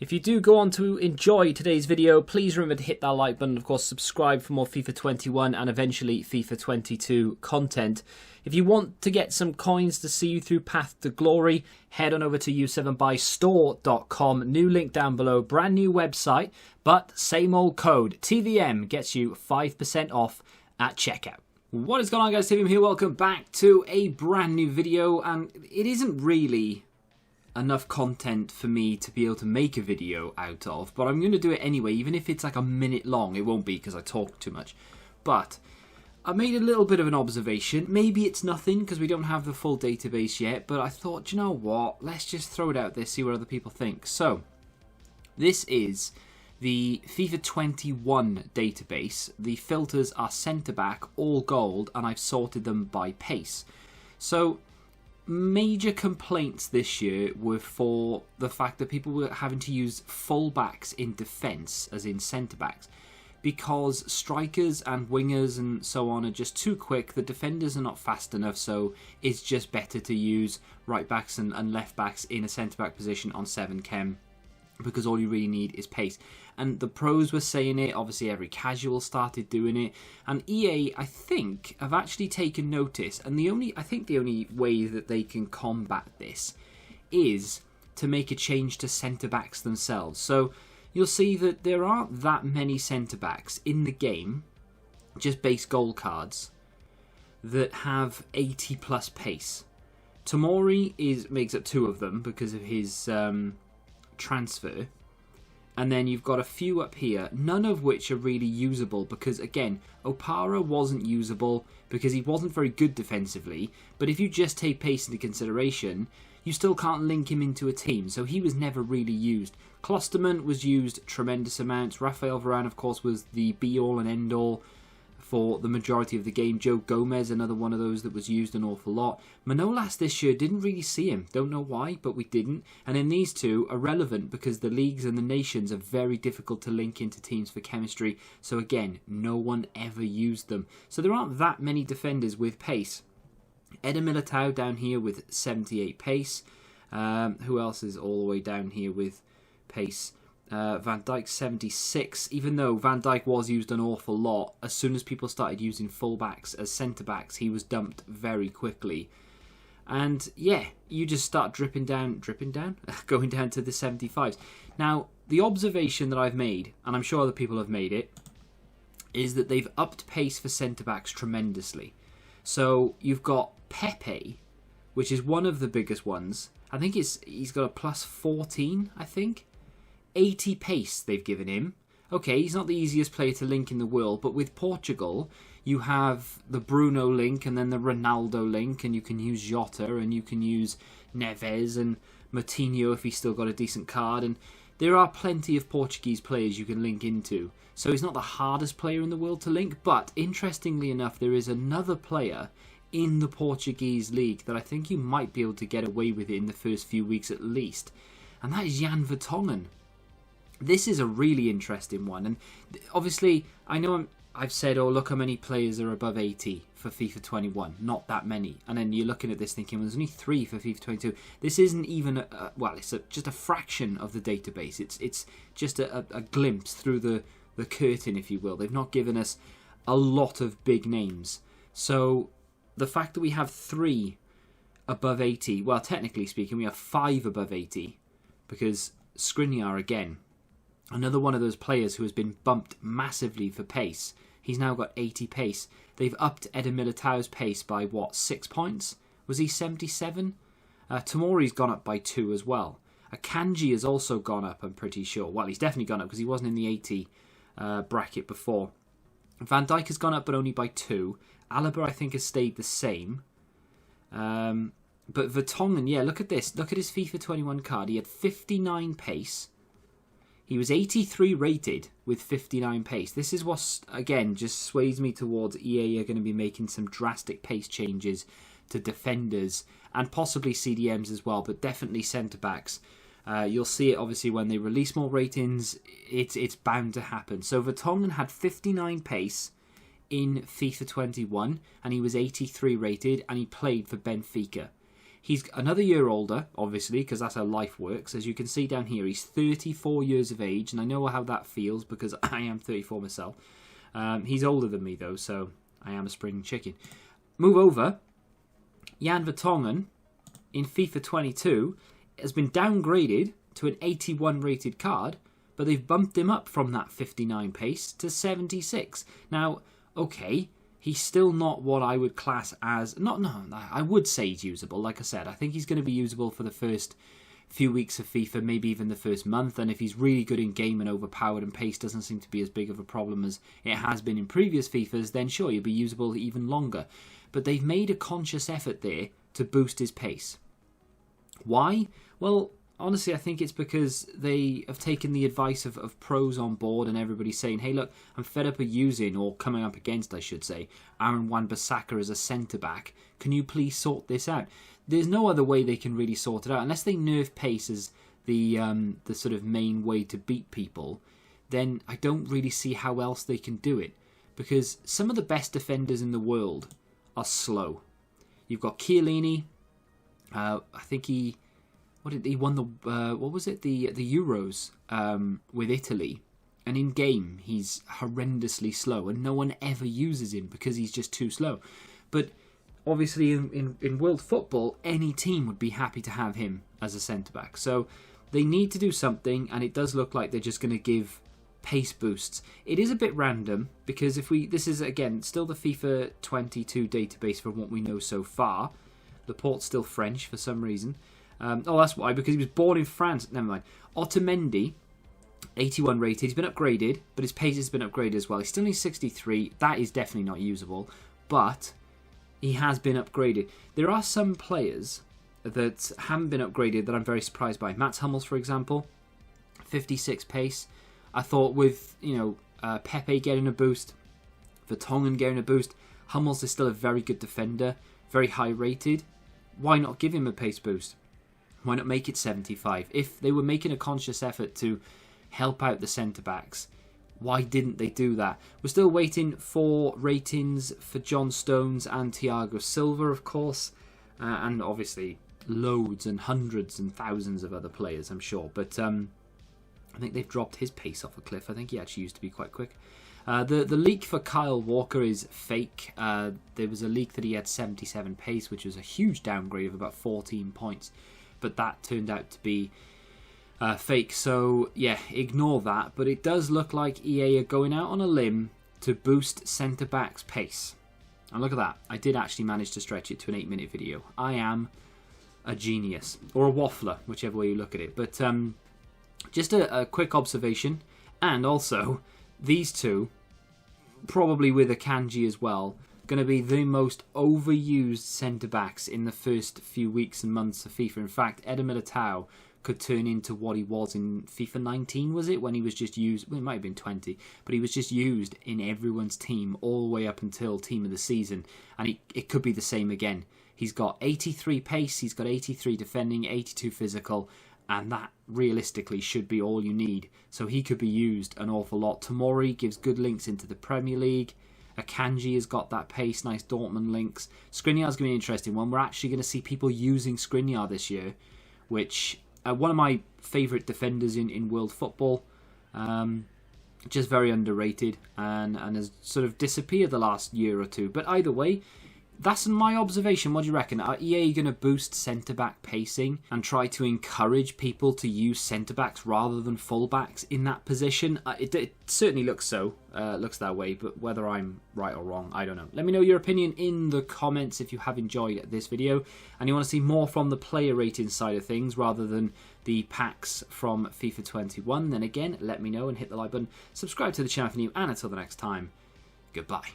If you do go on to enjoy today's video, please remember to hit that like button. Of course, subscribe for more FIFA 21 and eventually FIFA 22 content. If you want to get some coins to see you through Path to Glory, head on over to u7buystore.com. New link down below. Brand new website, but same old code. TVM gets you 5% off at checkout. What is going on, guys? TVM here. Welcome back to a brand new video. And it isn't really enough content for me to be able to make a video out of, but I'm going to do it anyway, even if it's like a minute long. It won't be because I talk too much, but I made a little bit of an observation. Maybe it's nothing because we don't have the full database yet, but I thought, you know what, let's just throw it out there, see what other people think. So this is the FIFA 21 database. The filters are centre back, all gold, and I've sorted them by pace. So major complaints this year were for the fact that people were having to use full-backs in defence, as in centre-backs, because strikers and wingers and so on are just too quick. The defenders are not fast enough, so it's just better to use right-backs and left-backs in a centre-back position on 7 chem, because all you really need is pace. And the pros were saying it, obviously every casual started doing it, and EA, I think, have actually taken notice, and I think the only way that they can combat this is to make a change to centre-backs themselves. So you'll see that there aren't that many centre-backs in the game, just base goal cards, that have 80 plus pace. Tomori makes up 2 of them because of his transfer. And then you've got a few up here, none of which are really usable because, again, Opara wasn't usable because he wasn't very good defensively. But if you just take pace into consideration, you still can't link him into a team, so he was never really used. Klosterman was used tremendous amounts. Rafael Varane, of course, was the be-all and end-all for the majority of the game. Joe Gomez, another one of those that was used an awful lot. Manolas this year, didn't really see him. Don't know why, but we didn't. And then these two are relevant because the leagues and the nations are very difficult to link into teams for chemistry. So again, no one ever used them. So there aren't that many defenders with pace. Eder Militao down here with 78 pace. Who else is all the way down here with pace? Van Dijk 76, even though Van Dijk was used an awful lot, as soon as people started using fullbacks as centre-backs, he was dumped very quickly. And yeah, you just start dripping down, going down to the 75s. Now, the observation that I've made, and I'm sure other people have made it, is that they've upped pace for centre-backs tremendously. So you've got Pepe, which is one of the biggest ones. I think he's got a plus 14, I think. 80 pace they've given him. Okay, he's not the easiest player to link in the world, but with Portugal, you have the Bruno link and then the Ronaldo link, and you can use Jota and you can use Neves and Moutinho if he's still got a decent card, and there are plenty of Portuguese players you can link into. So he's not the hardest player in the world to link, but interestingly enough, there is another player in the Portuguese league that I think you might be able to get away with it in the first few weeks at least, and that is Jan Vertonghen. This is a really interesting one, and obviously I know I've said, oh, look how many players are above 80 for FIFA 21. Not that many. And then you're looking at this thinking, well, there's only 3 for FIFA 22. This isn't even, it's just a fraction of the database. It's just a glimpse through the curtain, if you will. They've not given us a lot of big names. So the fact that we have 3 above 80, well, technically speaking, we have 5 above 80, because Skriniar, again, another one of those players who has been bumped massively for pace. He's now got 80 pace. They've upped Eder Militao's pace by, 6 points? Was he 77? Tomori's gone up by 2 as well. Akanji has also gone up, I'm pretty sure. Well, he's definitely gone up because he wasn't in the 80 bracket before. Van Dijk has gone up, but only by 2. Alaba, I think, has stayed the same. But Vertonghen, yeah, look at this. Look at his FIFA 21 card. He had 59 pace. He was 83 rated with 59 pace. This is what, again, just sways me towards EA are going to be making some drastic pace changes to defenders and possibly CDMs as well, but definitely centre-backs. You'll see it, obviously, when they release more ratings. It's bound to happen. So Vertonghen had 59 pace in FIFA 21, and he was 83 rated, and he played for Benfica. He's another year older, obviously, because that's how life works. As you can see down here, he's 34 years of age, and I know how that feels because I am 34 myself. He's older than me, though, so I am a spring chicken. Move over. Jan Vertonghen, in FIFA 22, has been downgraded to an 81 rated card, but they've bumped him up from that 59 pace to 76. Now, okay, he's still not what I would class as... I would say he's usable. Like I said, I think he's going to be usable for the first few weeks of FIFA, maybe even the first month. And if he's really good in game and overpowered and pace doesn't seem to be as big of a problem as it has been in previous FIFAs, then sure, he'll be usable even longer. But they've made a conscious effort there to boost his pace. Why? Well, honestly, I think it's because they have taken the advice of pros on board and everybody's saying, hey, look, I'm fed up of using, or coming up against, I should say, Aaron Wan-Bissaka as a centre-back. Can you please sort this out? There's no other way they can really sort it out. Unless they nerf pace as the sort of main way to beat people, then I don't really see how else they can do it. Because some of the best defenders in the world are slow. You've got Chiellini. I think he won the what was it, the Euros with Italy, and in game he's horrendously slow, and no one ever uses him because he's just too slow. But obviously in world football, any team would be happy to have him as a centre back. So they need to do something, and it does look like they're just going to give pace boosts. It is a bit random because this is again still the FIFA 22 database from what we know so far. The port's still French for some reason. That's why, because he was born in France. Never mind. Otamendi, 81 rated. He's been upgraded, but his pace has been upgraded as well. He's still only 63. That is definitely not usable, but he has been upgraded. There are some players that haven't been upgraded that I'm very surprised by. Mats Hummels, for example, 56 pace. I thought with, Pepe getting a boost, Vertonghen getting a boost, Hummels is still a very good defender, very high rated. Why not give him a pace boost? Why not make it 75? If they were making a conscious effort to help out the centre-backs, why didn't they do that? We're still waiting for ratings for John Stones and Thiago Silva, of course, and obviously loads and hundreds and thousands of other players, I'm sure. But I think they've dropped his pace off a cliff. I think he actually used to be quite quick. The leak for Kyle Walker is fake. There was a leak that he had 77 pace, which was a huge downgrade of about 14 points. But that turned out to be fake. So, yeah, ignore that. But it does look like EA are going out on a limb to boost centre-back's pace. And look at that. I did actually manage to stretch it to an 8-minute video. I am a genius. Or a waffler, whichever way you look at it. But just a quick observation. And also, these two, probably with Akanji as well, going to be the most overused centre-backs in the first few weeks and months of FIFA. In fact, Eder Militao could turn into what he was in FIFA 19, was it? When he was just used, well, it might have been 20, but he was just used in everyone's team all the way up until team of the season. And it could be the same again. He's got 83 pace, he's got 83 defending, 82 physical, and that realistically should be all you need. So he could be used an awful lot. Tomori gives good links into the Premier League. Akanji has got that pace, nice Dortmund links. Skriniar's going to be an interesting one. We're actually going to see people using Skriniar this year, which one of my favourite defenders in world football. Just very underrated and has sort of disappeared the last year or two. But either way, that's my observation. What do you reckon? Are EA going to boost centre-back pacing and try to encourage people to use centre-backs rather than full-backs in that position? It certainly looks that way, but whether I'm right or wrong, I don't know. Let me know your opinion in the comments if you have enjoyed this video and you want to see more from the player rating side of things rather than the packs from FIFA 21. Then again, let me know and hit the like button. Subscribe to the channel if you're new, and until the next time, goodbye.